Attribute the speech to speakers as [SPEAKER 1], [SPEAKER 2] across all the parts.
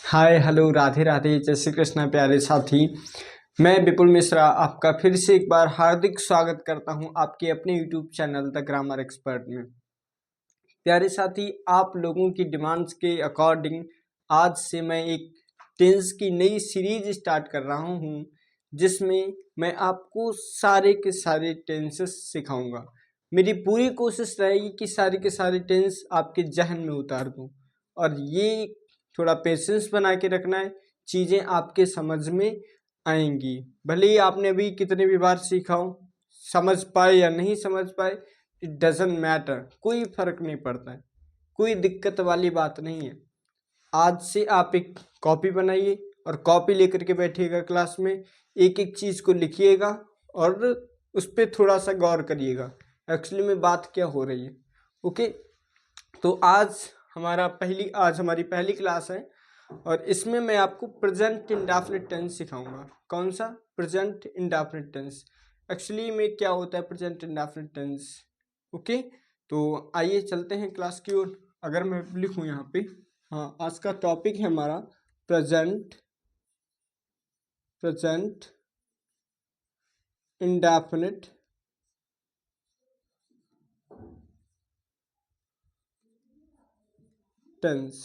[SPEAKER 1] Hi hello Radhe Radhe जय श्री कृष्ण प्यारे साथी। मैं विपुल मिश्रा आपका फिर से एक बार हार्दिक स्वागत करता हूं आपके अपने YouTube channel the grammar expert में। प्यारे साथी, आप लोगों की डिमांड्स के अकॉर्डिंग आज से मैं एक टेंस की नई सीरीज स्टार्ट कर रहा हूं जिसमें मैं आपको सारे के सारे टेंसेस सिखाऊंगा। मेरी पूरी कोशिश रहेगी कि सारे के सारे टेंस आपके जहन में उतार दूं, और ये थोड़ा पेशेंस बना के रखना है, चीज़ें आपके समझ में आएंगी। भले ही आपने अभी कितने भी बार सीखा हो, समझ पाए या नहीं समझ पाए, इट डजेंट मैटर, कोई फर्क नहीं पड़ता है, कोई दिक्कत वाली बात नहीं है। आज से आप एक कॉपी बनाइए और कॉपी लेकर के बैठिएगा क्लास में, एक एक चीज़ को लिखिएगा और उस पर थोड़ा सा गौर करिएगा एक्चुअली में बात क्या हो रही है। ओके, तो आज हमारी पहली क्लास है और इसमें मैं आपको प्रेजेंट इंडेफिनिट टेंस सिखाऊंगा। कौन सा? Present indefinite tense. एक्चुअली में क्या होता है प्रेजेंट इंडेफिनिट टेंस? ओके, तो आइए चलते हैं क्लास की ओर। अगर मैं लिखूं यहाँ पे, हाँ, आज का टॉपिक है हमारा प्रेजेंट इंडेफिनिट टेंस।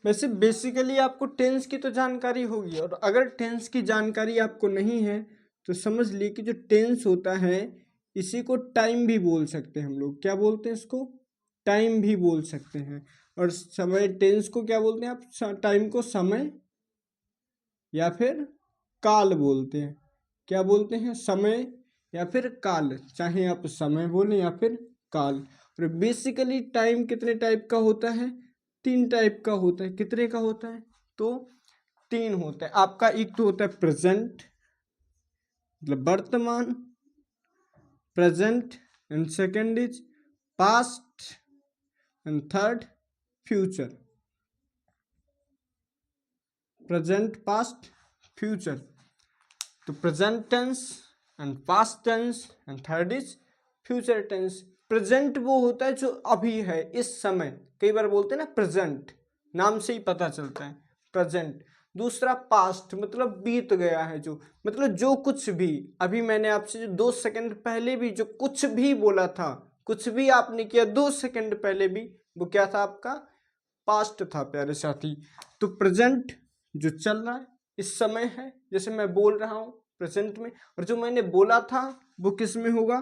[SPEAKER 1] वैसे बेसिकली आपको टेंस की तो जानकारी होगी, और अगर टेंस की जानकारी आपको नहीं है तो समझ ली कि जो टेंस होता है इसी को टाइम भी बोल सकते हैं हम लोग। क्या बोलते हैं इसको? टाइम भी बोल सकते हैं। और समय, टेंस को क्या बोलते हैं आप? टाइम को समय या फिर काल बोलते हैं। क्या बोलते हैं? समय या फिर काल, चाहे आप समय बोलें या फिर काल। और बेसिकली टाइम कितने टाइप का होता है? 3 टाइप का होता है। कितने का होता है? तो 3 होता है आपका। एक तो होता है प्रेजेंट, मतलब वर्तमान, present, and second is past, and third future. Present, past, future. तो present tense and past tense and third is future tense. Present वो होता है जो अभी है, इस समय। कई बार बोलते हैं ना प्रेजेंट, नाम से ही पता चलता है प्रेजेंट। दूसरा पास्ट, मतलब बीत गया है, जो मतलब जो कुछ भी अभी मैंने आपसे जो 2 सेकंड पहले भी जो कुछ भी बोला था, कुछ भी आपने किया 2 सेकंड पहले भी, वो क्या था? आपका पास्ट था प्यारे साथी। तो प्रेजेंट जो चल रहा है इस समय है, जैसे मैं बोल रहा हूँ प्रेजेंट में, और जो मैंने बोला था वो किस में होगा?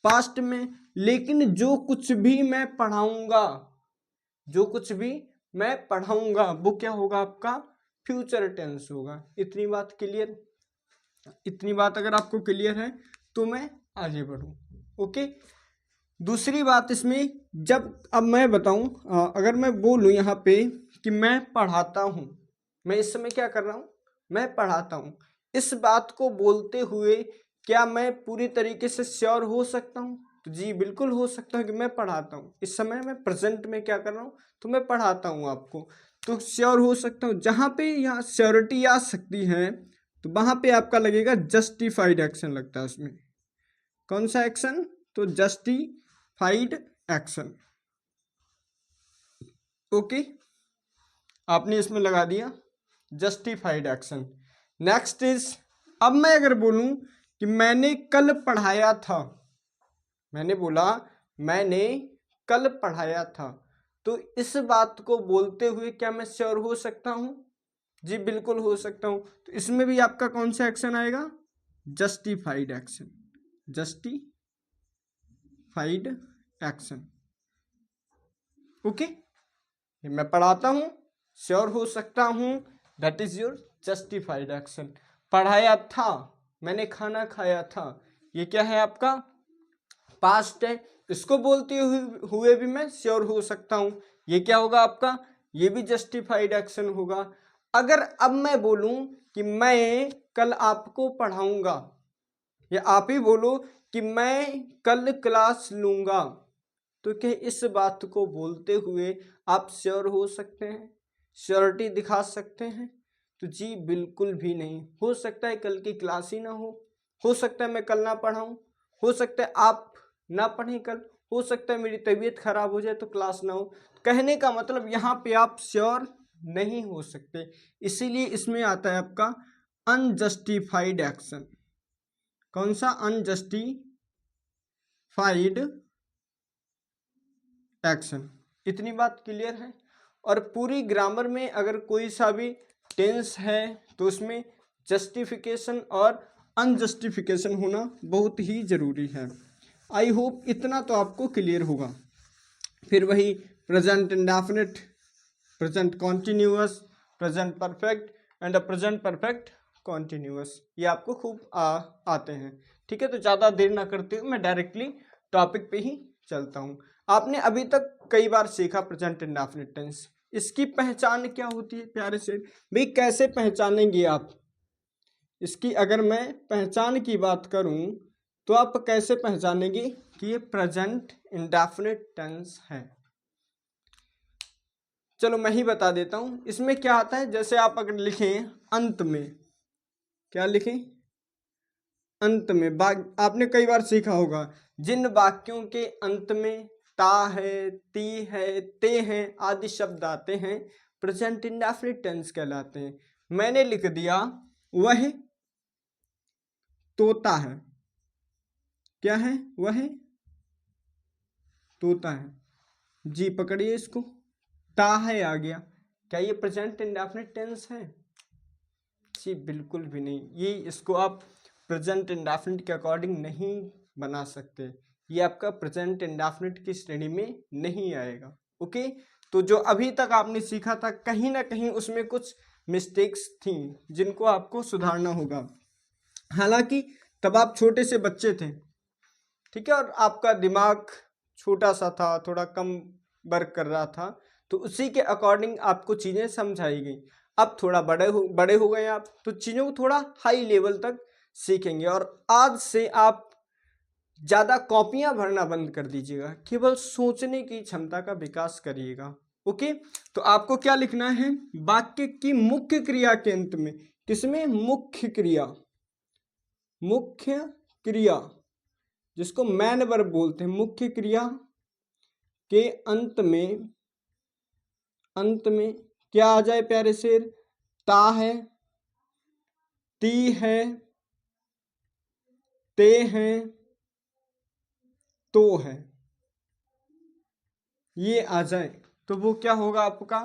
[SPEAKER 1] पास्ट में। लेकिन जो कुछ भी मैं पढ़ाऊंगा, जो कुछ भी मैं पढ़ाऊंगा वो क्या होगा? आपका फ्यूचर टेंस होगा। इतनी बात क्लियर? इतनी बात अगर आपको क्लियर है तो मैं आगे बढ़ूं। ओके, दूसरी बात इसमें, जब अब मैं बताऊं, अगर मैं बोलूं यहाँ पे कि मैं पढ़ाता हूं, मैं इस समय क्या कर रहा हूं? मैं पढ़ाता हूं। इस बात को बोलते हुए क्या मैं पूरी तरीके से श्योर हो सकता हूं? तो जी बिल्कुल हो सकता है कि मैं पढ़ाता हूं। इस समय मैं प्रेजेंट में क्या कर रहा हूं? तो मैं पढ़ाता हूं आपको, तो श्योर हो सकता हूं। जहां पे यहाँ श्योरिटी आ सकती है तो वहां पे आपका लगेगा जस्टिफाइड एक्शन लगता है उसमें। कौन सा एक्शन? तो जस्टिफाइड एक्शन। ओके, आपने इसमें लगा दिया जस्टिफाइड एक्शन। नेक्स्ट इज, अब मैं अगर बोलूं कि मैंने कल पढ़ाया था, मैंने बोला मैंने कल पढ़ाया था, तो इस बात को बोलते हुए क्या मैं श्योर हो सकता हूं? जी बिल्कुल हो सकता हूं। तो इसमें भी आपका कौन सा एक्शन आएगा? Justified action. Justified action. Okay, मैं पढ़ाता हूं, श्योर हो सकता हूं, that is your justified action. पढ़ाया था, मैंने खाना खाया था, ये क्या है? आपका पास्ट है। इसको बोलते हुए भी मैं श्योर हो सकता हूं, ये क्या होगा आपका? ये भी जस्टिफाइड एक्शन होगा। अगर अब मैं बोलूं कि मैं कल आपको पढ़ाऊंगा, या आप ही बोलो कि मैं कल क्लास लूंगा, तो क्या इस बात को बोलते हुए आप श्योर हो सकते हैं? श्योरिटी दिखा सकते हैं? तो जी बिल्कुल भी नहीं। हो सकता है कल की क्लास ही ना हो सकता है मैं कल ना पढ़ाऊं, हो सकता है आप ना पढ़ें कल, हो सकता है मेरी तबीयत खराब हो जाए तो क्लास ना हो। कहने का मतलब यहाँ पे आप श्योर नहीं हो सकते, इसीलिए इसमें आता है आपका अनजस्टिफाइड एक्शन। कौन सा? Unjustified action. इतनी बात क्लियर है। और पूरी ग्रामर में अगर कोई सा भी टेंस है तो उसमें जस्टिफिकेशन और अनजस्टिफिकेशन होना बहुत ही ज़रूरी है। आई होप इतना तो आपको क्लियर होगा। फिर वही present indefinite, present continuous, present perfect and present perfect continuous, ये आपको खूब आते हैं। ठीक है, तो ज़्यादा देर ना करते हुए मैं डायरेक्टली टॉपिक पे ही चलता हूँ। आपने अभी तक कई बार सीखा प्रेजेंट इंडेफिनिट टेंस, इसकी पहचान क्या होती है प्यारे से भाई? कैसे पहचानेंगे आप इसकी? अगर मैं पहचान की बात करूं तो आप कैसे पहचानेंगे कि ये प्रेजेंट इंडेफिनिट टेंस है? चलो मैं ही बता देता हूं। इसमें क्या आता है, जैसे आप अगर लिखें अंत में, क्या लिखें? अंत में। आपने कई बार सीखा होगा जिन वाक्यों के अंत में ता है, ती है, ते हैं आदि शब्द आते हैं प्रेजेंट इंडेफिनिट टेंस कहलाते हैं। मैंने लिख दिया वह तोता है। क्या है? वह तोता है। जी पकड़िए इसको, ता है आ गया। क्या ये प्रेजेंट इंडेफिनिट टेंस है? जी बिल्कुल भी नहीं। ये इसको आप प्रेजेंट इंडेफिनिट के अकॉर्डिंग नहीं बना सकते। ये आपका प्रेजेंट इंडेफिनिट की श्रेणी में नहीं आएगा। ओके, तो जो अभी तक आपने सीखा था कहीं ना कहीं उसमें कुछ मिस्टेक्स थी जिनको आपको सुधारना होगा। हालांकि तब आप छोटे से बच्चे थे, ठीक है, और आपका दिमाग छोटा सा था, थोड़ा कम वर्क कर रहा था, तो उसी के अकॉर्डिंग आपको चीज़ें समझाई गई। अब थोड़ा बड़े हो गए आप, तो चीज़ों को थोड़ा हाई लेवल तक सीखेंगे। और आज से आप ज़्यादा कॉपियां भरना बंद कर दीजिएगा, केवल सोचने की क्षमता का विकास करिएगा। ओके, तो आपको क्या लिखना है? वाक्य की मुख्य क्रिया के अंत में, किसमें? मुख्य क्रिया, मुख्य क्रिया जिसको मैन वर्ब बोलते हैं, मुख्य क्रिया के अंत में क्या आ जाए प्यारे शेर? ता है, ती है, ते हैं, तो है, ये आ जाए तो वो क्या होगा? आपका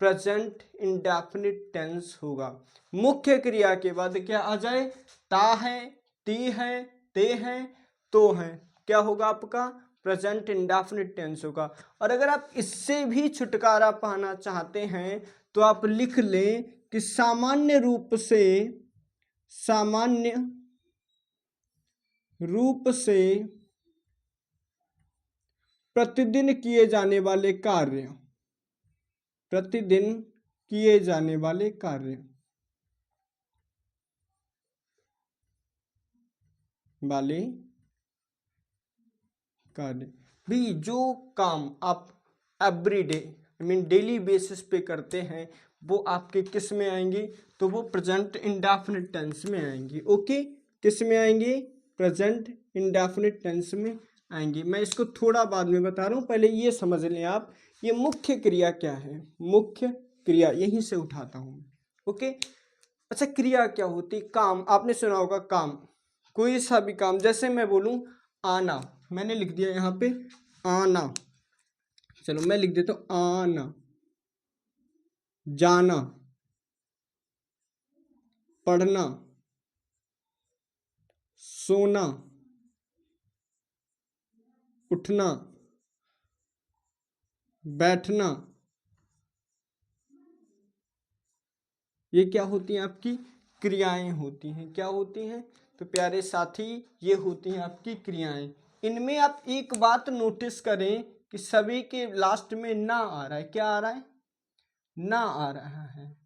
[SPEAKER 1] प्रेजेंट इंडेफिनिट टेंस होगा। मुख्य क्रिया के बाद क्या आ जाए? ता है, ती है, ते हैं, तो हैं, क्या होगा? आपका प्रेजेंट इंडेफिनिट टेंस होगा। और अगर आप इससे भी छुटकारा पाना चाहते हैं तो आप लिख लें कि सामान्य रूप से प्रतिदिन किए जाने वाले कार्य, प्रतिदिन किए जाने वाले कार्य वाले कार्य भी, जो काम आप एवरीडे डेली बेसिस पे करते हैं वो आपके किस में आएंगे? तो वो प्रेजेंट इंडेफिनिट टेंस में आएंगे। ओके, किस में आएंगे? प्रेजेंट इंडेफिनिट टेंस में आएंगे। मैं इसको थोड़ा बाद में बता रहा हूँ, पहले ये समझ लें आप, ये मुख्य क्रिया क्या है? मुख्य क्रिया यहीं से उठाता हूँ। ओके, अच्छा क्रिया क्या होती? काम। आपने सुना होगा काम, कोई सा भी काम, जैसे मैं बोलूँ आना, मैंने लिख दिया यहाँ पे आना, चलो मैं लिख देता हूँ आना, जाना, पढ़ना, सोना, उठना, बैठना, ये क्या होती हैं? आपकी क्रियाएं होती हैं। क्या होती हैं? तो प्यारे साथी ये होती हैं आपकी क्रियाएं। इनमें आप एक बात नोटिस करें कि सभी के लास्ट में ना आ रहा है। क्या आ रहा है? ना आ रहा है।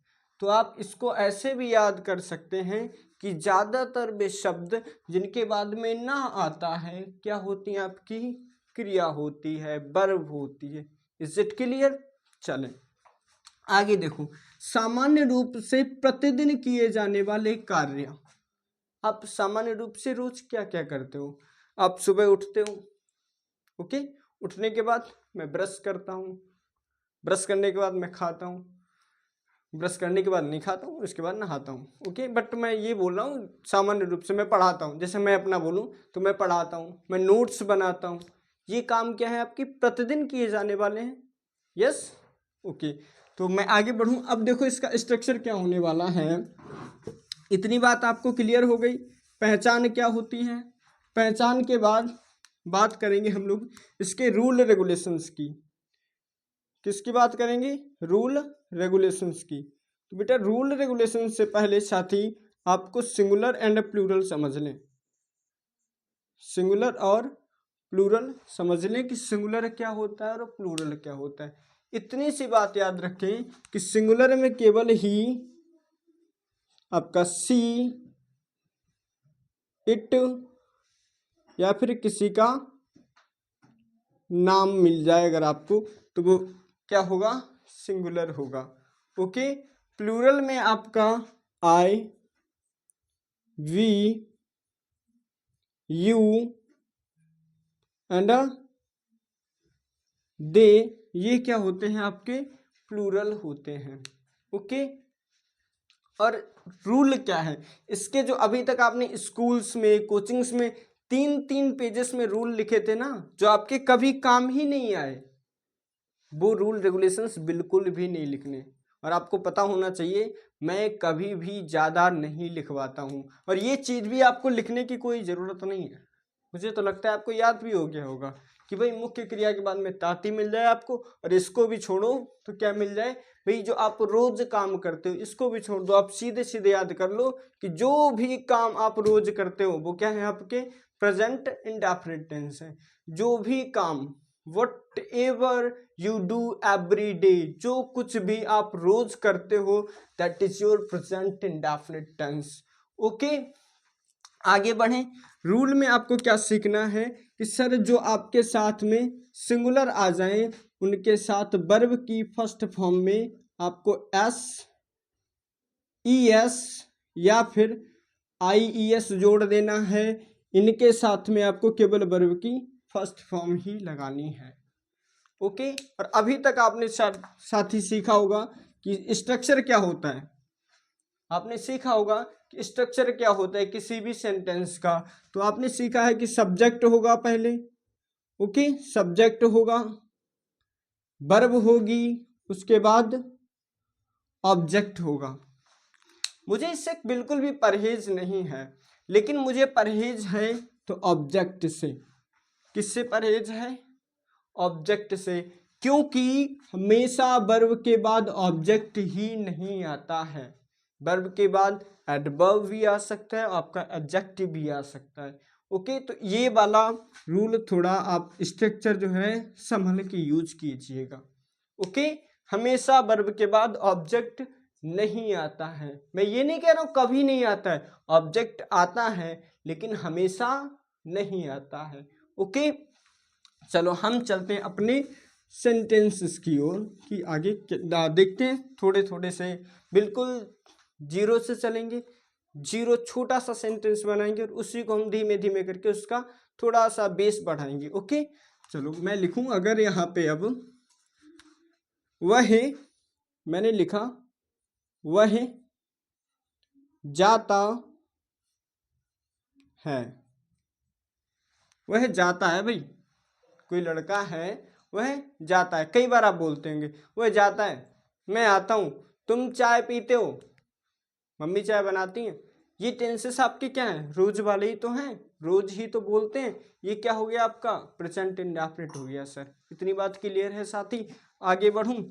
[SPEAKER 1] तो आप इसको ऐसे भी याद कर सकते हैं कि ज़्यादातर वे शब्द जिनके बाद में ना आता है क्या होती हैं? आपकी क्रिया होती है, वर्ब होती है। Is it clear? चलें आगे देखो, सामान्य रूप से प्रतिदिन किए जाने वाले कार्य। आप सामान्य रूप से रोज क्या क्या करते हो? आप सुबह उठते हो, ओके, उठने के बाद मैं ब्रश करता हूँ, ब्रश करने के बाद मैं खाता हूँ, ब्रश करने के बाद नहीं खाता हूँ, उसके बाद नहाता हूँ। ओके, बट मैं ये बोल रहा हूँ सामान्य रूप से मैं पढ़ाता हूँ। जैसे मैं अपना बोलूँ तो मैं पढ़ाता हूँ, मैं नोट्स बनाता हूँ। ये काम क्या है आपकी प्रतिदिन किए जाने वाले हैं। Yes, okay. तो मैं आगे बढ़ूँ। अब देखो इसका स्ट्रक्चर क्या होने वाला है। इतनी बात आपको क्लियर हो गई। पहचान क्या होती है, पहचान के बाद बात करेंगे हम लोग इसके रूल रेगुलेशंस की। किसकी बात करेंगे, रूल रेगुलेशंस की। तो बेटा रूल रेगुलेशन से पहले साथी आपको सिंगुलर एंड प्लूरल समझ लें, सिंगुलर और प्लूरल समझ लें कि सिंगुलर क्या होता है और प्लूरल क्या होता है। इतनी सी बात याद रखें कि सिंगुलर में केवल ही आपका सी, इट या फिर किसी का नाम मिल जाए अगर आपको, तो वो क्या होगा, सिंगुलर होगा। ओके, प्लूरल में आपका आई, वी, यू एंड दे, ये क्या होते हैं आपके प्लूरल होते हैं। ओके, और रूल क्या है इसके, जो अभी तक आपने स्कूल्स में कोचिंग्स में 3-3 पेजेस में रूल लिखे थे ना, जो आपके कभी काम ही नहीं आए, वो रूल रेगुलेशंस बिल्कुल भी नहीं लिखने। और आपको पता होना चाहिए मैं कभी भी ज़्यादा नहीं लिखवाता हूँ, और ये चीज़ भी आपको लिखने की कोई ज़रूरत नहीं है। मुझे तो लगता है आपको याद भी हो गया होगा कि भाई मुख्य क्रिया के बाद में ताती मिल जाए आपको, और इसको भी छोड़ो तो क्या मिल जाए भाई, जो आप रोज काम करते हो इसको भी छोड़ दो। आप सीधे सीधे याद कर लो कि जो भी काम आप रोज करते हो वो क्या है आपके प्रेजेंट इंडेफिनिट टेंस है। जो भी काम, whatever you do every day, जो कुछ भी आप रोज करते हो that is your present indefinite tense. Okay, आगे बढ़ें। रूल में आपको क्या सीखना है कि सर जो आपके साथ में सिंगुलर आ जाएं उनके साथ वर्ब की फर्स्ट फॉर्म में आपको एस, ई एस या फिर आई ई एस जोड़ देना है। इनके साथ में आपको केवल वर्ब की फर्स्ट फॉर्म ही लगानी है। ओके, और अभी तक आपने साथी सीखा होगा कि स्ट्रक्चर क्या होता है। आपने सीखा होगा कि स्ट्रक्चर क्या होता है किसी भी सेंटेंस का। तो आपने सीखा है कि सब्जेक्ट होगा पहले, ओके, सब्जेक्ट होगा, वर्ब होगी, उसके बाद ऑब्जेक्ट होगा। मुझे इससे बिल्कुल भी परहेज नहीं है, लेकिन मुझे परहेज है तो ऑब्जेक्ट से। किससे परहेज है, ऑब्जेक्ट से, क्योंकि हमेशा वर्ब के बाद ऑब्जेक्ट ही नहीं आता है। वर्ब के बाद एडवर्ब भी आ सकता है, आपका एडजेक्टिव भी आ सकता है। ओके, तो ये वाला रूल थोड़ा आप स्ट्रक्चर जो है संभल के यूज कीजिएगा। ओके, हमेशा वर्ब के बाद ऑब्जेक्ट नहीं आता है। मैं ये नहीं कह रहा हूं कभी नहीं आता है, ऑब्जेक्ट आता है लेकिन हमेशा नहीं आता है। ओके, चलो हम चलते हैं अपने सेंटेंसेस की ओर कि आगे देखते हैं। थोड़े थोड़े से बिल्कुल जीरो से चलेंगे, जीरो छोटा सा सेंटेंस बनाएंगे और उसी को हम धीमे धीमे करके उसका थोड़ा सा बेस बढ़ाएंगे। ओके, चलो मैं लिखूं अगर यहाँ पे, अब वह, मैंने लिखा वह जाता है, वह जाता है भाई, कोई लड़का है वह जाता है। कई बार आप बोलते होंगे वह जाता है, मैं आता हूँ, तुम चाय पीते हो, मम्मी चाय बनाती हैं। ये टेंसेस आपके क्या हैं, रोज वाले ही तो हैं, रोज ही तो बोलते हैं। ये क्या हो गया आपका प्रेजेंट इंडेफिनिट हो गया। सर इतनी बात क्लियर है साथी, आगे बढ़ूं।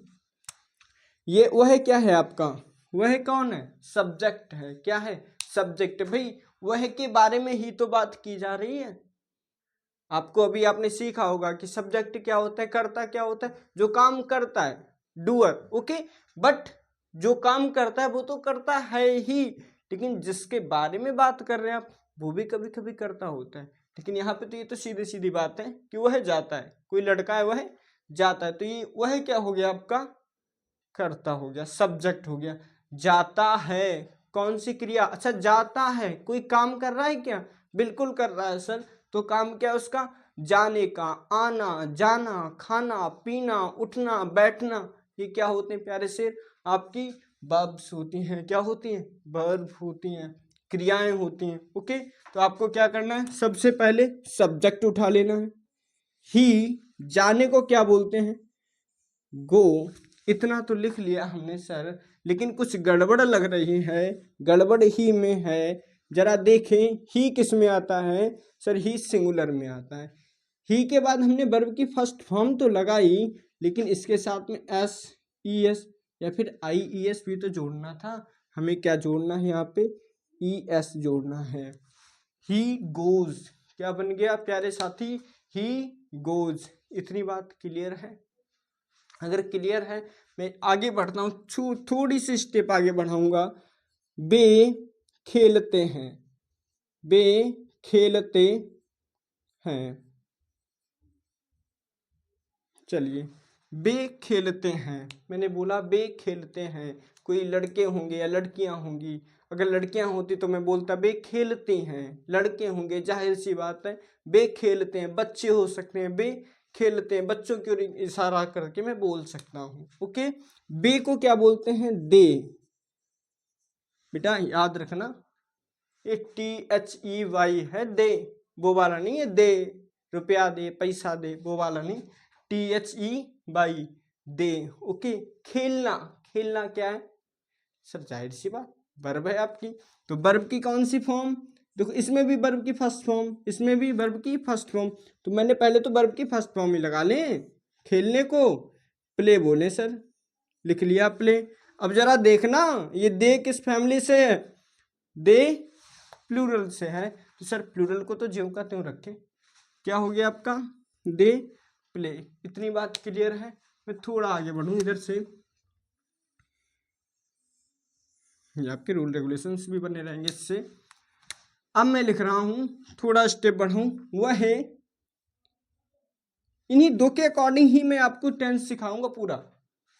[SPEAKER 1] ये वह क्या है आपका, वह कौन है, सब्जेक्ट है। क्या है, सब्जेक्ट। भाई वह के बारे में ही तो बात की जा रही है। आपको अभी आपने सीखा होगा कि सब्जेक्ट क्या होता है, करता क्या होता है, जो काम करता है, डूअर। ओके, बट जो काम करता है वो तो करता है ही, लेकिन जिसके बारे में बात कर रहे हैं आप वो भी कभी कभी करता होता है। लेकिन यहाँ पे तो ये तो सीधी सीधी बात है कि वह जाता है, कोई लड़का है वह जाता है, तो ये वह क्या हो गया आपका, करता हो गया, सब्जेक्ट हो गया। जाता है कौन सी क्रिया, अच्छा जाता है कोई काम कर रहा है क्या, बिल्कुल कर रहा है सर। तो काम क्या है उसका, जाने का, आना जाना, खाना पीना, उठना बैठना, ये क्या होते हैं प्यारे शेर? आपकी वर्ब्स होती हैं। क्या होती हैं? वर्ब होती हैं, क्रियाएं होती हैं। ओके, तो आपको क्या करना है? सबसे पहले सब्जेक्ट उठा लेना है। ही जाने को क्या बोलते हैं? गो। इतना तो लिख लिया हमने सर, लेकिन कुछ गड़बड़ लग रही है, गड़बड़ ही में है। जरा देखें, ही किस में आता है? सर ही सिंगुलर में आता है। ही के बाद हमने वर्ब की फर्स्ट फॉर्म तो लगाई, लेकिन इसके साथ में एस ई एस या फिर आई ई एस भी तो जोड़ना था। हमें क्या जोड़ना है यहाँ पे? ई एस जोड़ना है। ही गोज क्या बन गया प्यारे साथी? He goes. इतनी बात क्लियर है? अगर क्लियर है, मैं आगे बढ़ता हूँ, थोड़ी सी स्टेप आगे बढ़ाऊंगा। बे खेलते हैं, बे खेलते हैं। चलिए, बे खेलते हैं, मैंने बोला बे खेलते हैं। कोई लड़के होंगे या लड़कियां होंगी। अगर लड़कियां होती तो मैं बोलता बे खेलते हैं। लड़के होंगे, जाहिर सी बात है बे खेलते हैं। बच्चे हो सकते हैं, बे खेलते हैं। बच्चों की ओर इशारा करके मैं बोल सकता हूँ। ओके, बे को क्या बोलते हैं? दे। बेटा याद रखना, ये THEY है, दे। वो वाला नहीं है दे, रुपया दे, पैसा दे, वो वाला नहीं। THEY, they. ओके, खेलना, खेलना क्या है सर? जाहिर सी बात वर्ब है आपकी। तो वर्ब की कौन सी फॉर्म? देखो, इसमें भी वर्ब की फर्स्ट फॉर्म, इसमें भी वर्ब की फर्स्ट फॉर्म। तो मैंने पहले तो वर्ब की फर्स्ट फॉर्म ही लगा लें। खेलने को प्ले बोले सर, लिख लिया प्ले। अब जरा देखना, ये दे किस फैमिली से है? दे प्लूरल से है। तो सर प्लूरल को तो ज्यों का त्यों रखें। क्या हो गया आपका? They play. इतनी बात क्लियर है? मैं थोड़ा आगे बढ़ूं इधर से, ये आपके रूल रेगुलेशंस भी बने रहेंगे इससे। अब मैं लिख रहा हूं, थोड़ा स्टेप बढ़ूं, वह है इन्हीं दो के अकॉर्डिंग ही मैं आपको टेंस सिखाऊंगा पूरा।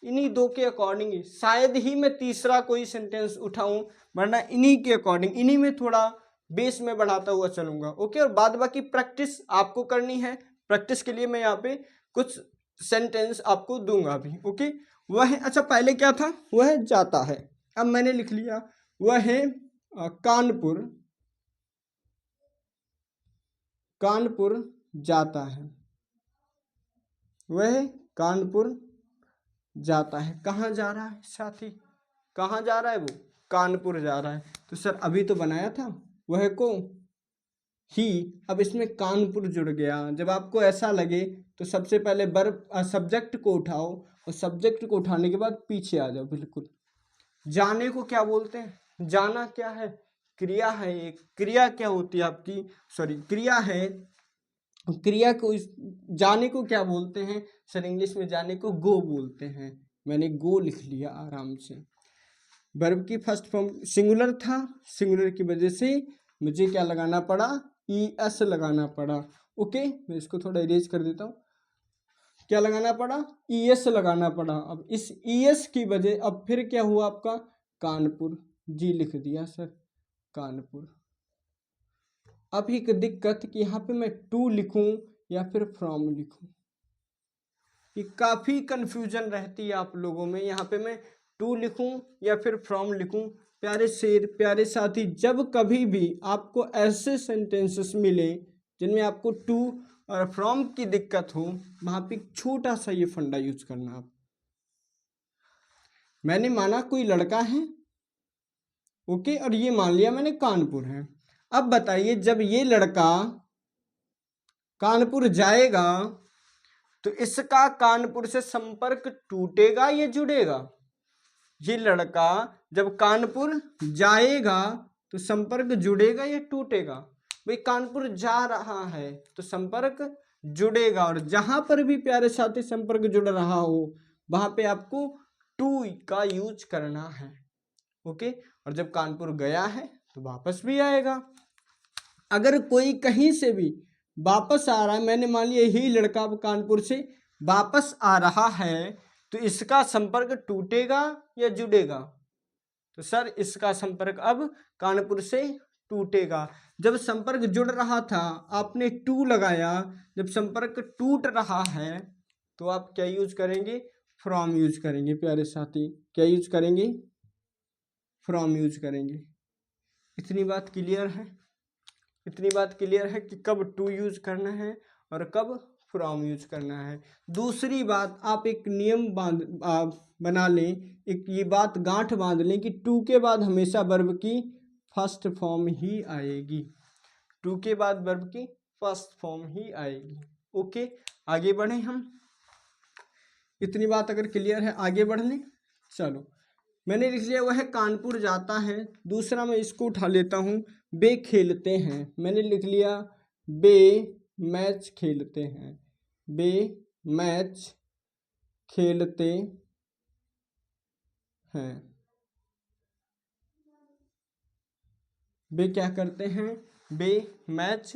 [SPEAKER 1] इन्हीं दो के अकॉर्डिंग ही, शायद ही मैं तीसरा कोई सेंटेंस उठाऊं, वरना इन्हीं के अकॉर्डिंग, इन्हीं में थोड़ा बेस में बढ़ाता हुआ चलूंगा। ओके, और बाद बाकी प्रैक्टिस आपको करनी है। प्रैक्टिस के लिए मैं यहाँ पे कुछ सेंटेंस आपको दूंगा अभी। ओके, वह है, अच्छा पहले क्या था? वह जाता है। अब मैंने लिख लिया, वह है कानपुर, कानपुर जाता है। वह कानपुर जाता है। कहाँ जा रहा है साथी? कहाँ जा रहा है? वो कानपुर जा रहा है। तो सर अभी तो बनाया था वह को ही, अब इसमें कानपुर जुड़ गया। जब आपको ऐसा लगे तो सबसे पहले वर्ब सब्जेक्ट को उठाओ, और सब्जेक्ट को उठाने के बाद पीछे आ जाओ। बिल्कुल, जाने को क्या बोलते हैं? जाना क्या है? क्रिया है। एक क्रिया क्या होती है आपकी? सॉरी, क्रिया है। क्रिया को जाने को क्या बोलते हैं सर? इंग्लिश में जाने को गो बोलते हैं। मैंने गो लिख लिया आराम से। वर्ब की फर्स्ट फॉर्म सिंगुलर था, सिंगुलर की वजह से मुझे क्या लगाना पड़ा? ES लगाना पड़ा। ओके, मैं इसको थोड़ा इरेज कर देता हूँ। क्या लगाना पड़ा? ES लगाना पड़ा। अब इस ES की वजह, अब फिर क्या हुआ आपका? कानपुर, जी लिख दिया सर, कानपुर। अब एक दिक्कत कि यहाँ पे मैं टू लिखूं या फिर फ्रॉम लिखूं, ये काफ़ी कंफ्यूजन रहती है आप लोगों में। यहाँ पे मैं टू लिखूं या फिर फ्रॉम लिखूं। प्यारे शेर, प्यारे साथी, जब कभी भी आपको ऐसे सेंटेंसेस मिले जिनमें आपको टू और फ्रॉम की दिक्कत हो, वहाँ पे एक छोटा सा ये फंडा यूज करना आप। मैंने माना कोई लड़का है, ओके, और ये मान लिया मैंने कानपुर है। अब बताइए, जब ये लड़का कानपुर जाएगा तो इसका कानपुर से संपर्क टूटेगा या जुड़ेगा? ये लड़का जब कानपुर जाएगा तो संपर्क जुड़ेगा या टूटेगा? भाई कानपुर जा रहा है तो संपर्क जुड़ेगा, और जहां पर भी प्यारे साथी संपर्क जुड़ रहा हो वहां पे आपको टू का यूज करना है। ओके, और जब कानपुर गया है तो वापस भी आएगा। अगर कोई कहीं से भी वापस आ रहा है, मैंने मान लिया यही लड़का अब कानपुर से वापस आ रहा है, तो इसका संपर्क टूटेगा या जुड़ेगा? तो सर इसका संपर्क अब कानपुर से टूटेगा। जब संपर्क जुड़ रहा था आपने टू लगाया, जब संपर्क टूट रहा है तो आप क्या यूज करेंगे, फ्रॉम यूज करेंगे। प्यारे साथी क्या यूज करेंगे, फ्रॉम यूज करेंगे। इतनी बात क्लियर है, इतनी बात क्लियर है कि कब टू यूज करना है और कब फ्रॉम यूज करना है। दूसरी बात, आप एक नियम बना लें, एक ये बात गांठ बांध लें कि टू के बाद हमेशा वर्ब की फर्स्ट फॉर्म ही आएगी, टू के बाद वर्ब की फर्स्ट फॉर्म ही आएगी। ओके, आगे बढ़े हम। इतनी बात अगर क्लियर है आगे बढ़ लें। चलो, मैंने लिख लिया वह कानपुर जाता है। दूसरा मैं इसको उठा लेता हूँ, बे खेलते हैं। मैंने लिख लिया बे मैच खेलते हैं, बे मैच खेलते हैं। बे क्या करते हैं, बे मैच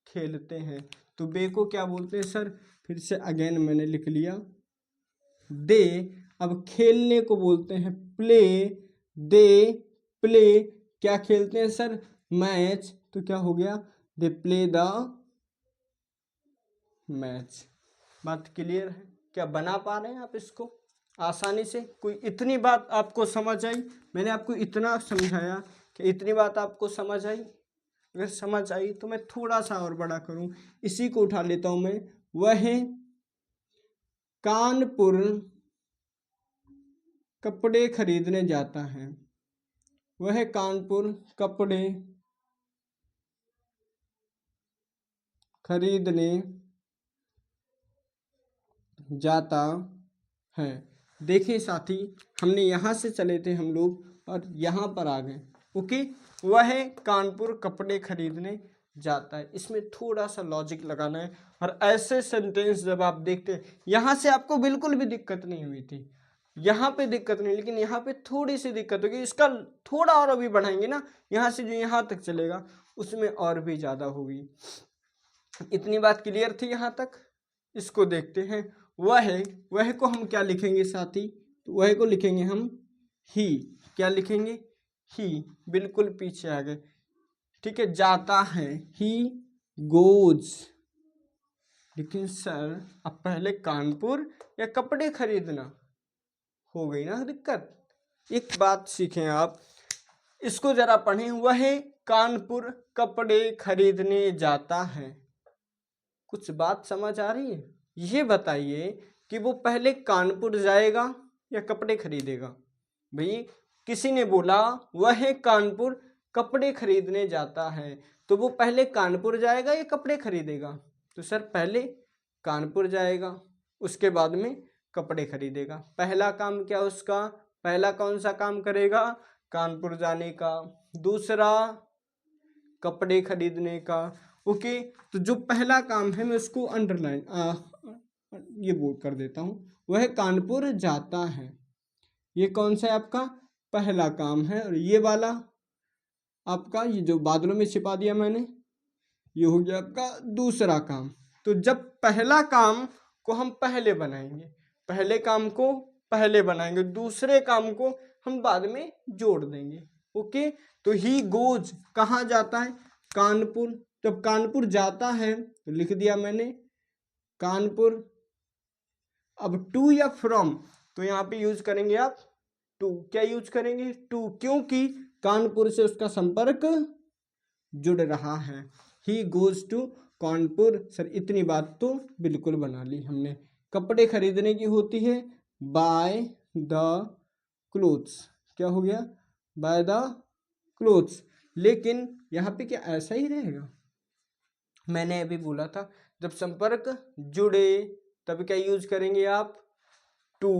[SPEAKER 1] खेलते हैं। तो बे को क्या बोलते हैं सर, फिर से अगेन मैंने लिख लिया दे। अब खेलने को बोलते हैं प्ले, दे प्ले क्या खेलते हैं सर, मैच। तो क्या हो गया, दे प्ले द मैच। बात क्लियर है, क्या बना पा रहे हैं आप इसको आसानी से? कोई इतनी बात आपको समझ आई? मैंने आपको इतना समझाया कि इतनी बात आपको समझ आई? अगर समझ आई तो मैं थोड़ा सा और बड़ा करूं, इसी को उठा लेता हूं मैं, वह कानपुर कपड़े खरीदने जाता है, वह कानपुर कपड़े खरीदने जाता है। देखिए साथी, हमने यहाँ से चले थे हम लोग और यहाँ पर आ गए। ओके, वह कानपुर कपड़े खरीदने जाता है। इसमें थोड़ा सा लॉजिक लगाना है। और ऐसे सेंटेंस जब आप देखते हैं, यहाँ से आपको बिल्कुल भी दिक्कत नहीं हुई थी, यहाँ पे दिक्कत नहीं, लेकिन यहाँ पे थोड़ी सी दिक्कत होगी। इसका थोड़ा और अभी बढ़ाएंगे ना, यहाँ से जो यहाँ तक चलेगा उसमें और भी ज़्यादा होगी। इतनी बात क्लियर थी यहाँ तक? इसको देखते हैं। वह को हम क्या लिखेंगे साथी, तो वह को लिखेंगे हम ही। क्या लिखेंगे, ही। बिल्कुल पीछे आ गए, ठीक है। जाता है, ही गोज। लेकिन सर अब पहले कानपुर या कपड़े खरीदना, हो गई ना दिक्कत। एक बात सीखें आप, इसको जरा पढ़ें। वह कानपुर कपड़े खरीदने जाता है। कुछ बात समझ आ रही है? ये बताइए कि वो पहले कानपुर जाएगा या कपड़े खरीदेगा? भाई किसी ने बोला वह कानपुर कपड़े खरीदने जाता है, तो वो पहले कानपुर जाएगा या कपड़े खरीदेगा? तो सर पहले कानपुर जाएगा, उसके बाद में कपड़े खरीदेगा। पहला काम क्या उसका, पहला कौन सा काम करेगा, कानपुर जाने का। दूसरा कपड़े खरीदने का। ओके, तो जो पहला काम है मैं उसको अंडरलाइन ये बोल कर देता हूँ, वह कानपुर जाता है। ये कौन सा है आपका, पहला काम है। और ये वाला आपका, ये जो बादलों में छिपा दिया मैंने, ये हो गया आपका दूसरा काम। तो जब पहला काम को हम पहले बनाएंगे, पहले काम को पहले बनाएंगे, दूसरे काम को हम बाद में जोड़ देंगे। ओके, तो ही गोज कहाँ जाता है, कानपुर। जब कानपुर जाता है तो लिख दिया मैंने कानपुर। अब टू या फ्रॉम, तो यहाँ पे यूज करेंगे आप टू। क्या यूज करेंगे, टू, क्योंकि कानपुर से उसका संपर्क जुड़ रहा है। He goes to Kanpur. Sir इतनी बात तो बिल्कुल बना ली हमने। कपड़े खरीदने की होती है बाय द क्लोथ्स। क्या हो गया, बाय द क्लोथ्स। लेकिन यहाँ पे क्या ऐसा ही रहेगा? मैंने अभी बोला था जब संपर्क जुड़े तब क्या यूज करेंगे आप, टू।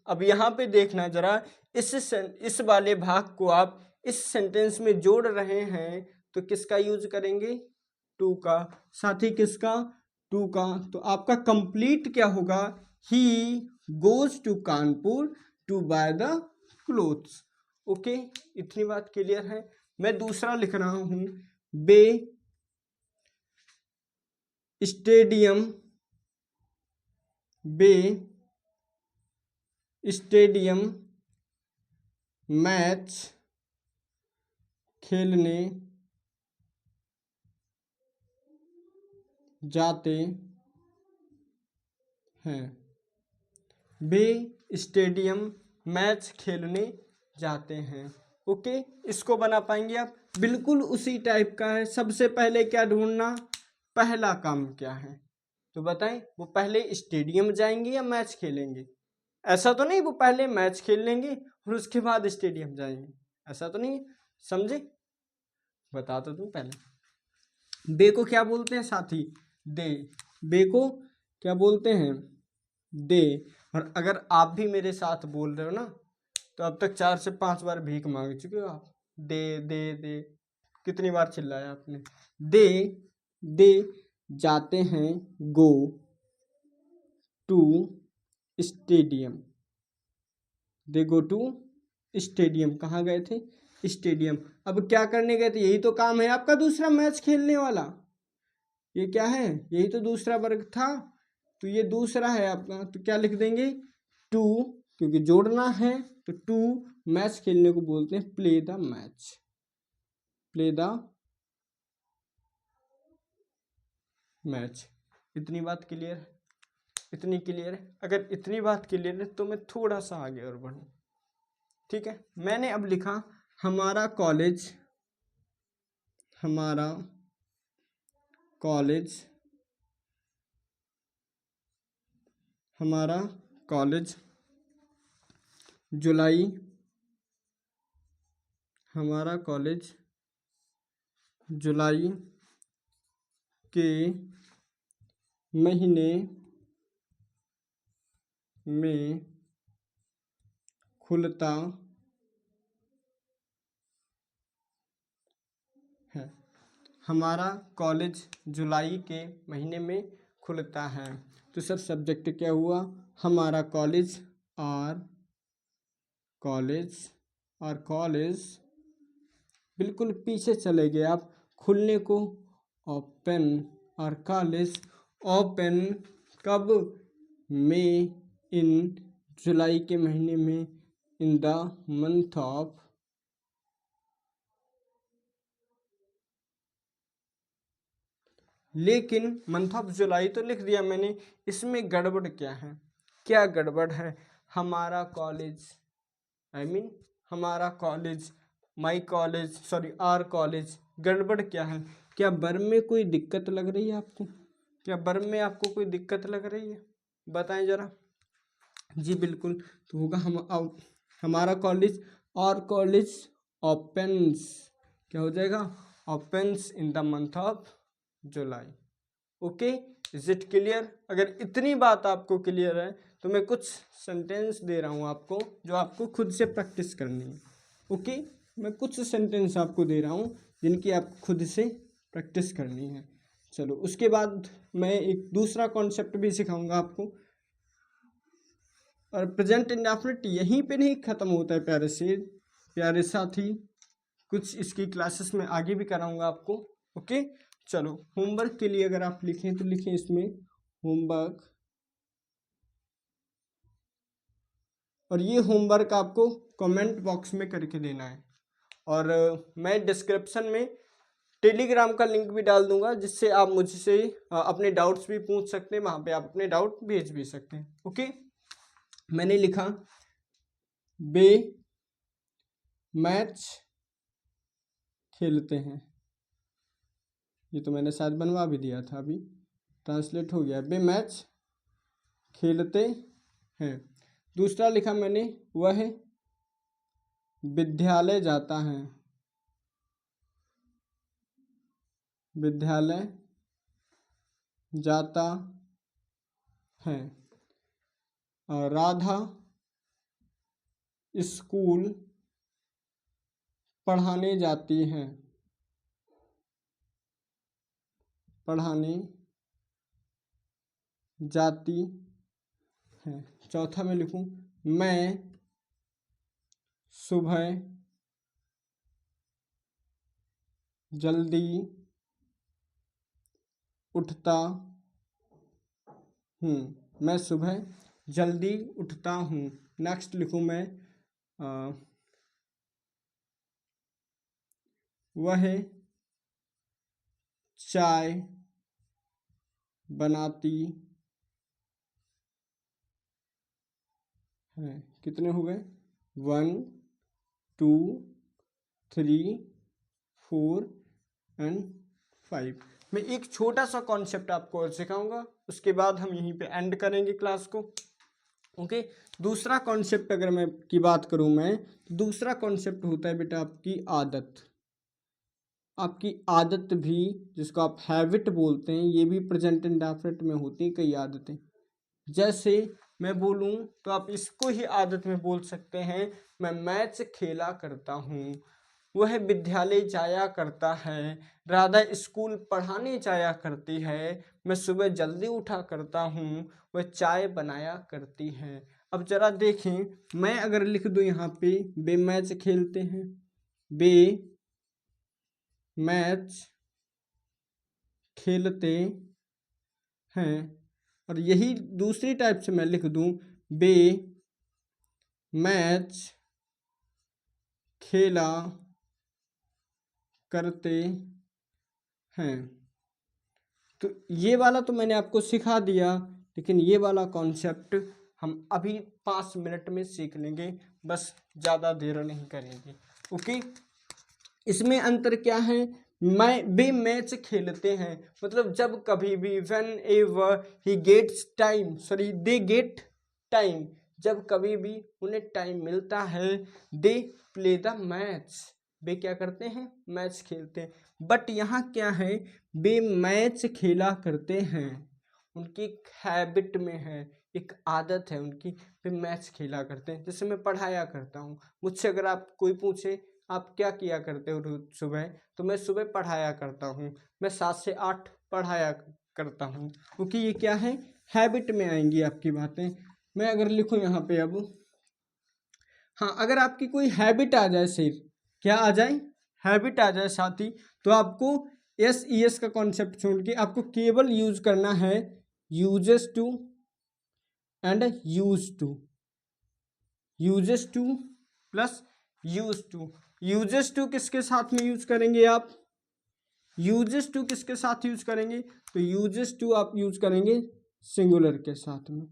[SPEAKER 1] अब यहाँ पे देखना जरा, इस वाले भाग को आप इस सेंटेंस में जोड़ रहे हैं तो किसका यूज करेंगे, टू का। साथ ही किसका, टू का। तो आपका कंप्लीट क्या होगा, he goes to Kanpur to buy the clothes. Okay, इतनी बात क्लियर है। मैं दूसरा लिख रहा हूं, बे स्टेडियम, बे स्टेडियम मैच खेलने जाते हैं, वे स्टेडियम मैच खेलने जाते हैं। ओके, इसको बना पाएंगे आप? बिल्कुल उसी टाइप का है। सबसे पहले क्या ढूंढना, पहला काम क्या है, तो बताएं। वो पहले स्टेडियम जाएंगे या मैच खेलेंगे? ऐसा तो नहीं वो पहले मैच खेल लेंगे और उसके बाद स्टेडियम जाएंगे, ऐसा तो नहीं, समझे? बता तो दूं पहले। बे को क्या बोलते हैं साथी? दे। बे को क्या बोलते हैं? दे। और अगर आप भी मेरे साथ बोल रहे हो ना, तो अब तक 4 से 5 बार भीख मांग चुके हो आप। दे दे दे, कितनी बार चिल्लाया आपने? दे दे जाते हैं, go to stadium. They go to stadium. कहाँ गए थे? स्टेडियम। अब क्या करने गए थे? यही तो काम है आपका दूसरा, मैच खेलने वाला। ये क्या है? यही तो दूसरा वर्ग था, तो ये दूसरा है आपका, तो क्या लिख देंगे? टू, क्योंकि जोड़ना है तो टू मैच खेलने को बोलते हैं play the match. Play the match. इतनी बात क्लियर है? इतनी क्लियर है? अगर इतनी बात क्लियर है तो मैं थोड़ा सा आगे और बढ़ूँ। ठीक है, मैंने अब लिखा हमारा कॉलेज, हमारा कॉलेज, हमारा कॉलेज जुलाई, हमारा कॉलेज जुलाई के महीने में खुलता है। हमारा कॉलेज जुलाई के महीने में खुलता है। तो सर सब्जेक्ट क्या हुआ? हमारा कॉलेज, और कॉलेज, और कॉलेज। बिल्कुल पीछे चले गए आप। खुलने को ओपन, और कॉलेज ओपन कब? में, इन जुलाई के महीने में, इन द मंथ ऑफ, लेकिन मंथ ऑफ जुलाई तो लिख दिया मैंने, इसमें गड़बड़ क्या है? क्या गड़बड़ है? हमारा कॉलेज, आई मीन हमारा college, my college, sorry our college. गड़बड़ क्या है? क्या वर्ब में कोई दिक्कत लग रही है आपको? क्या वर्ब में आपको कोई दिक्कत लग रही है? बताएं जरा। जी बिल्कुल, तो होगा हमारा कॉलेज, और कॉलेज ओपन्स, क्या हो जाएगा? Opens in the month of July. Okay, is it clear? अगर इतनी बात आपको क्लियर है तो मैं कुछ सेंटेंस दे रहा हूँ आपको, जो आपको खुद से प्रैक्टिस करनी है। ओके, मैं कुछ सेंटेंस आपको दे रहा हूँ जिनकी आपको खुद से प्रैक्टिस करनी है। चलो, उसके बाद मैं एक दूसरा कॉन्सेप्ट भी सिखाऊंगा आपको। और प्रेजेंट इंडेफिनिट यहीं पे नहीं ख़त्म होता है प्यारे से प्यारे साथी, कुछ इसकी क्लासेस में आगे भी कराऊंगा आपको। ओके, चलो होमवर्क के लिए अगर आप लिखें तो लिखें इसमें होमवर्क, और ये होमवर्क आपको कमेंट बॉक्स में करके देना है। और मैं डिस्क्रिप्शन में टेलीग्राम का लिंक भी डाल दूंगा, जिससे आप मुझसे अपने डाउट्स भी पूछ सकते हैं, वहाँ पे आप अपने डाउट भेज भी सकते हैं। ओके, मैंने लिखा वे मैच खेलते हैं। ये तो मैंने शायद बनवा भी दिया था, अभी ट्रांसलेट हो गया। वे मैच खेलते हैं। दूसरा लिखा मैंने, वह विद्यालय जाता है, विद्यालय जाता है। और राधा स्कूल पढ़ाने जाती है, पढ़ाने जाती है। चौथा मैं लिखूं, मैं सुबह जल्दी उठता हूँ, मैं सुबह जल्दी उठता हूँ। नेक्स्ट लिखूँ मैं, वह चाय बनाती है। कितने हो गए? 1 2 3 4 एंड 5। मैं एक छोटा सा कॉन्सेप्ट आपको और सिखाऊंगा, उसके बाद हम यहीं पे एंड करेंगे क्लास को। ओके, दूसरा कॉन्सेप्ट अगर मैं की बात करूं मैं, तो दूसरा कॉन्सेप्ट होता है बेटा आपकी आदत। आपकी आदत भी, जिसको आप हैबिट बोलते हैं, ये भी प्रेजेंट इंडेफिनिट में होती हैं कई आदतें। जैसे मैं बोलूं तो आप इसको ही आदत में बोल सकते हैं, मैं मैच खेला करता हूँ, वह विद्यालय जाया करता है, राधा स्कूल पढ़ाने जाया करती है, मैं सुबह जल्दी उठा करता हूँ, वह चाय बनाया करती है। अब जरा देखें, मैं अगर लिख दूं यहाँ पे, वे मैच खेलते हैं, वे मैच खेलते हैं, और यही दूसरी टाइप से मैं लिख दूं, वे मैच खेला करते हैं। तो ये वाला तो मैंने आपको सिखा दिया, लेकिन ये वाला कॉन्सेप्ट हम अभी 5 मिनट में सीख लेंगे, बस ज़्यादा देर नहीं करेंगे। ओके, इसमें अंतर क्या है? वे मैच खेलते हैं मतलब जब कभी भी, whenever he gets time, sorry they get time, जब कभी भी उन्हें टाइम मिलता है, दे प्ले द मैच, वे क्या करते हैं? मैच खेलते हैं। बट यहाँ क्या है? वे मैच खेला करते हैं, उनकी एक हैबिट में है, एक आदत है उनकी, वे मैच खेला करते हैं। जैसे मैं पढ़ाया करता हूँ, मुझसे अगर आप कोई पूछे आप क्या किया करते हो रोज सुबह, तो मैं सुबह पढ़ाया करता हूँ, मैं 7 से 8 पढ़ाया करता हूँ, क्योंकि ये क्या है? हैबिट में आएंगी आपकी बातें। मैं अगर लिखूँ यहाँ पे अब, हाँ, अगर आपकी कोई हैबिट आ जाए, सिर्फ क्या आ जाए? हैबिट आ जाए साथी, तो आपको एस ई एस का कॉन्सेप्ट छोड़ के आपको केवल यूज करना है uses to and use to, uses to plus use to. Uses to किसके साथ में यूज करेंगे आप? यूजेस टू किसके साथ यूज करेंगे? तो यूजेस टू आप यूज करेंगे सिंगुलर के साथ में,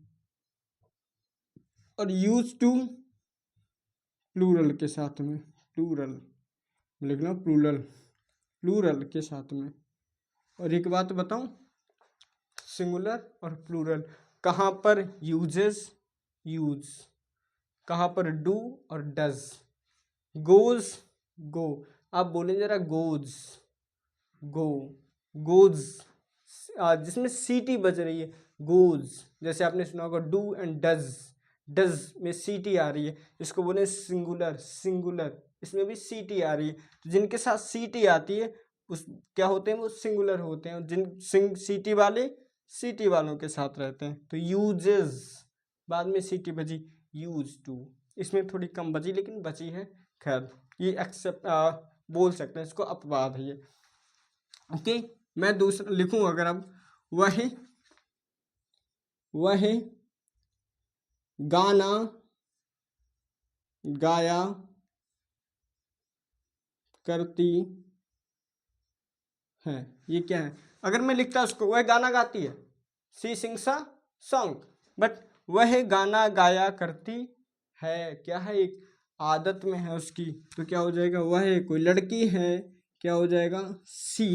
[SPEAKER 1] और यूज टू प्लूरल के साथ में, प्लूरल लिखना, प्लूरल, प्लूरल के साथ में। और एक बात बताऊं, सिंगुलर और प्लूरल कहाँ पर यूजेस, यूज, कहाँ पर डू और डज, गोज, गो, आप बोलें जरा गोज, गो, गोज, जिसमें सीटी बज रही है, गोज, जैसे आपने सुना होगा डू एंड डज, डज में सीटी आ रही है, इसको बोले सिंगुलर, सिंगुलर, इसमें भी सीटी आ रही है। जिनके साथ सीटी आती है उस क्या होते हैं? वो सिंगुलर होते हैं, जिन सीटी वाले सीटी वालों के साथ रहते हैं। तो यूजेस, बाद में सीटी बजी, यूज टू, इसमें थोड़ी कम बजी लेकिन बची है, खैर ये एक्सेप्ट बोल सकते हैं, इसको अपवाद है ये। ओके, मैं दूसरा लिखूं अगर अब, वह गाना गाया करती है, ये क्या है? अगर मैं लिखता उसको, वह गाना गाती है, सी सिंग्स अ सॉन्ग, बट वह गाना गाया करती है, क्या है? एक आदत में है उसकी, तो क्या हो जाएगा? वह कोई लड़की है, क्या हो जाएगा? सी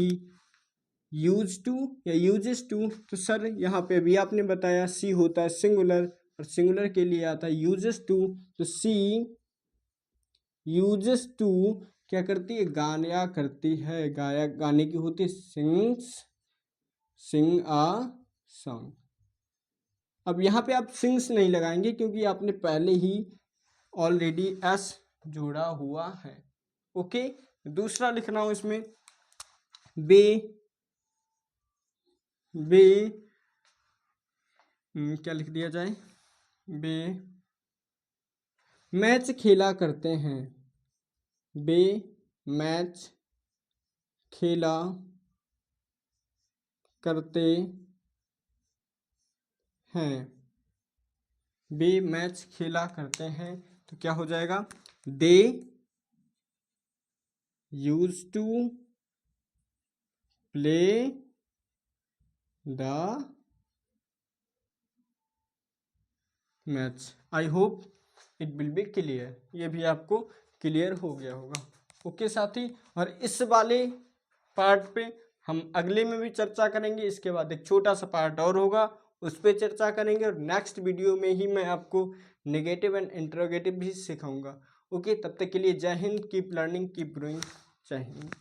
[SPEAKER 1] यूज टू या यूजेस टू। तो सर यहाँ पे भी आपने बताया सी होता है सिंगुलर, और सिंगुलर के लिए आता है यूजेस टू, तो सी यूजेस टू क्या करती है? गाया करती है, गाया गाने की होती है, सिंग्स, सिंग आ सॉन्ग। अब यहाँ पे आप सिंग्स नहीं लगाएंगे क्योंकि आपने पहले ही ऑलरेडी एस जोड़ा हुआ है। ओके, दूसरा लिख रहा हूं इसमें, बे, बे क्या लिख दिया जाए? बे मैच खेला करते हैं, बे मैच खेला करते हैं, बे मैच खेला करते हैं, तो क्या हो जाएगा? They use to play the maths. I hope it will be clear. ये भी आपको क्लियर हो गया होगा। ओके साथी, और इस वाले पार्ट पे हम अगले में भी चर्चा करेंगे। इसके बाद एक छोटा सा पार्ट और होगा, उस पर चर्चा करेंगे, और नेक्स्ट वीडियो में ही मैं आपको नेगेटिव एंड इंटरोगेटिव भी सिखाऊंगा। ओके, तब तक के लिए जय Hind, keep learning, keep growing. जय हिंद।